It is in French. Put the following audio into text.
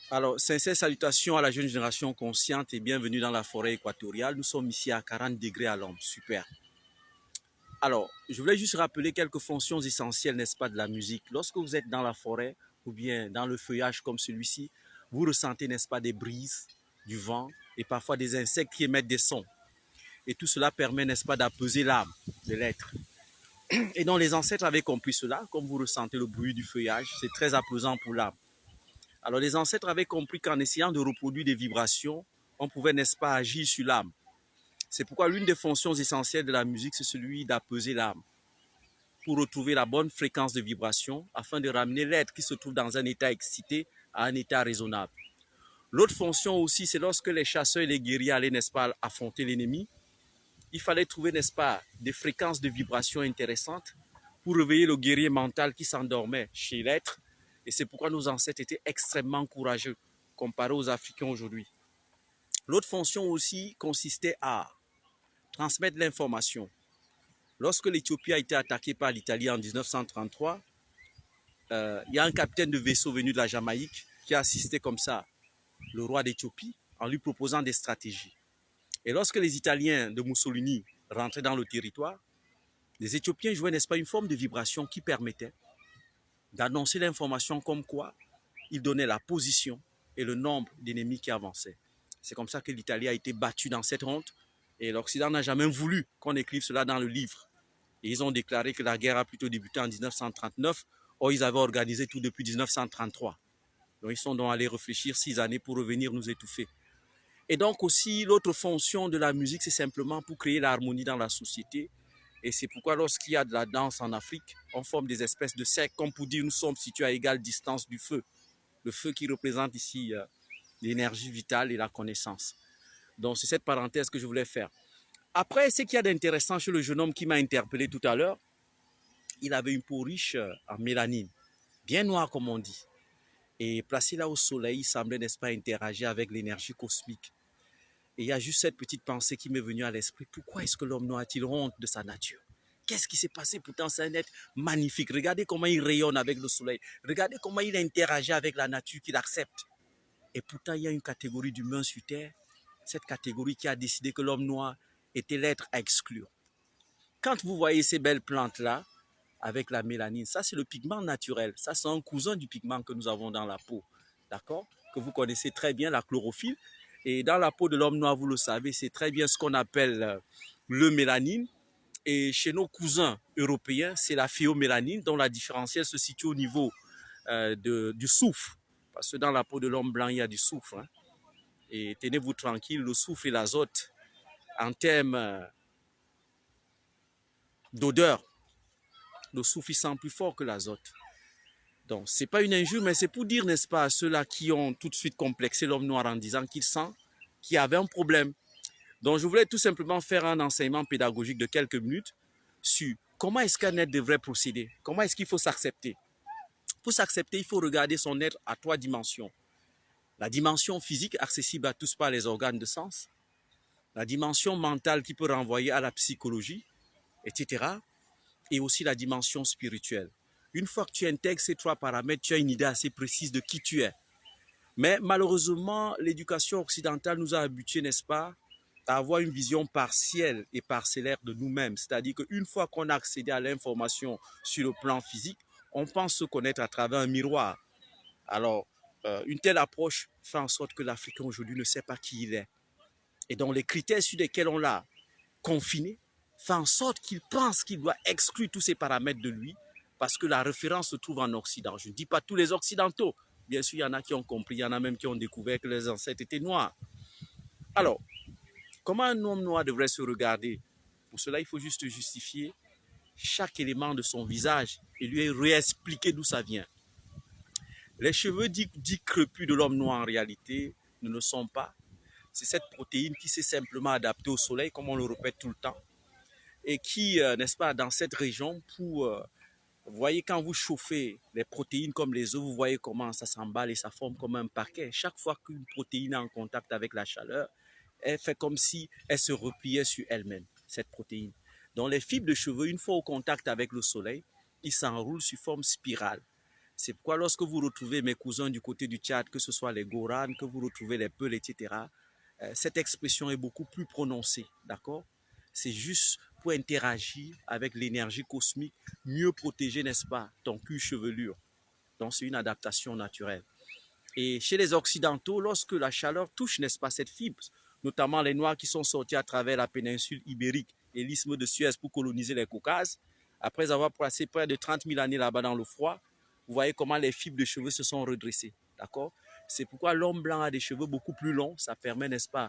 Alors, sincères salutations à la jeune génération consciente et bienvenue dans la forêt équatoriale. Nous sommes ici à 40 degrés à l'ombre. Super. Alors, je voulais juste rappeler quelques fonctions essentielles, n'est-ce pas, de la musique. Lorsque vous êtes dans la forêt ou bien dans le feuillage comme celui-ci, vous ressentez, n'est-ce pas, des brises, du vent et parfois des insectes qui émettent des sons. Et tout cela permet, n'est-ce pas, d'apaiser l'âme de l'être. Et donc, les ancêtres avaient compris cela. Comme vous ressentez le bruit du feuillage, c'est très apaisant pour l'âme. Alors les ancêtres avaient compris qu'en essayant de reproduire des vibrations, on pouvait, n'est-ce pas, agir sur l'âme. C'est pourquoi l'une des fonctions essentielles de la musique, c'est celui d'apaiser l'âme, pour retrouver la bonne fréquence de vibration, afin de ramener l'être qui se trouve dans un état excité à un état raisonnable. L'autre fonction aussi, c'est lorsque les chasseurs et les guerriers allaient, n'est-ce pas, affronter l'ennemi, il fallait trouver, n'est-ce pas, des fréquences de vibration intéressantes pour réveiller le guerrier mental qui s'endormait chez l'être. Et c'est pourquoi nos ancêtres étaient extrêmement courageux comparés aux Africains aujourd'hui. L'autre fonction aussi consistait à transmettre l'information. Lorsque l'Éthiopie a été attaquée par l'Italie en 1933, il y a un capitaine de vaisseau venu de la Jamaïque qui a assisté comme ça le roi d'Éthiopie en lui proposant des stratégies. Et lorsque les Italiens de Mussolini rentraient dans le territoire, les Éthiopiens jouaient, n'est-ce pas, une forme de vibration qui permettait d'annoncer l'information comme quoi ils donnaient la position et le nombre d'ennemis qui avançaient. C'est comme ça que l'Italie a été battue dans cette honte et l'Occident n'a jamais voulu qu'on écrive cela dans le livre. Et ils ont déclaré que la guerre a plutôt débuté en 1939, or ils avaient organisé tout depuis 1933. Donc ils sont donc allés réfléchir 6 années pour revenir nous étouffer. Et donc aussi, l'autre fonction de la musique, c'est simplement pour créer l'harmonie dans la société. Et c'est pourquoi lorsqu'il y a de la danse en Afrique, on forme des espèces de cercles, comme pour dire nous sommes situés à égale distance du feu. Le feu qui représente ici l'énergie vitale et la connaissance. Donc c'est cette parenthèse que je voulais faire. Après, ce qu'il y a d'intéressant chez le jeune homme qui m'a interpellé tout à l'heure, il avait une peau riche en mélanine, bien noire comme on dit. Et placé là au soleil, il semblait, n'est-ce pas, interagir avec l'énergie cosmique. Et il y a juste cette petite pensée qui m'est venue à l'esprit. Pourquoi est-ce que l'homme noir a-t-il honte de sa nature? Qu'est-ce qui s'est passé? Pourtant, c'est un être magnifique. Regardez comment il rayonne avec le soleil. Regardez comment il interagit avec la nature qu'il accepte. Et pourtant, il y a une catégorie d'humains sur Terre, cette catégorie qui a décidé que l'homme noir était l'être à exclure. Quand vous voyez ces belles plantes-là, avec la mélanine, ça c'est le pigment naturel. Ça c'est un cousin du pigment que nous avons dans la peau. D'accord? Que vous connaissez très bien, la chlorophylle. Et dans la peau de l'homme noir, vous le savez, c'est très bien ce qu'on appelle le mélanine. Et chez nos cousins européens, c'est la phéomélanine, dont la différentielle se situe au niveau du soufre. Parce que dans la peau de l'homme blanc, il y a du soufre. Hein. Et tenez-vous tranquille, le soufre et l'azote, en termes d'odeur, le soufre, il sent plus fort que l'azote. Donc, ce n'est pas une injure, mais c'est pour dire, n'est-ce pas, à ceux-là qui ont tout de suite complexé l'homme noir en disant qu'il sent qu'il y avait un problème. Donc, je voulais tout simplement faire un enseignement pédagogique de quelques minutes sur comment est-ce qu'un être devrait procéder, comment est-ce qu'il faut s'accepter. Pour s'accepter, il faut regarder son être à 3 dimensions. La dimension physique, accessible à tous par les organes de sens, la dimension mentale qui peut renvoyer à la psychologie, etc. Et aussi la dimension spirituelle. Une fois que tu intègres ces 3 paramètres, tu as une idée assez précise de qui tu es. Mais malheureusement, l'éducation occidentale nous a habitués, n'est-ce pas, à avoir une vision partielle et parcellaire de nous-mêmes. C'est-à-dire qu'une fois qu'on a accédé à l'information sur le plan physique, on pense se connaître à travers un miroir. Alors, une telle approche fait en sorte que l'Africain aujourd'hui ne sait pas qui il est. Et donc, les critères sur lesquels on l'a confiné fait en sorte qu'il pense qu'il doit exclure tous ces paramètres de lui parce que la référence se trouve en Occident. Je ne dis pas tous les Occidentaux. Bien sûr, il y en a qui ont compris, il y en a même qui ont découvert que les ancêtres étaient noirs. Alors, comment un homme noir devrait se regarder? Pour cela, il faut juste justifier chaque élément de son visage et lui réexpliquer d'où ça vient. Les cheveux dits crepus de l'homme noir en réalité ne le sont pas. C'est cette protéine qui s'est simplement adaptée au soleil, comme on le répète tout le temps, et qui, n'est-ce pas, dans cette région, vous voyez, quand vous chauffez les protéines comme les œufs, vous voyez comment ça s'emballe et ça forme comme un paquet. Chaque fois qu'une protéine est en contact avec la chaleur, elle fait comme si elle se repliait sur elle-même, cette protéine. Donc les fibres de cheveux, une fois au contact avec le soleil, ils s'enroulent sous forme spirale. C'est pourquoi lorsque vous retrouvez mes cousins du côté du Tchad, que ce soit les Goranes, que vous retrouvez les Peuls, etc., cette expression est beaucoup plus prononcée, d'accord? C'est juste pour interagir avec l'énergie cosmique, mieux protéger, n'est-ce pas, ton cuir chevelure. Donc, c'est une adaptation naturelle. Et chez les Occidentaux, lorsque la chaleur touche, n'est-ce pas, cette fibre, notamment les Noirs qui sont sortis à travers la péninsule ibérique et l'isthme de Suez pour coloniser les Caucases, après avoir passé près de 30 000 années là-bas dans le froid, vous voyez comment les fibres de cheveux se sont redressées. D'accord? C'est pourquoi l'homme blanc a des cheveux beaucoup plus longs. Ça permet, n'est-ce pas,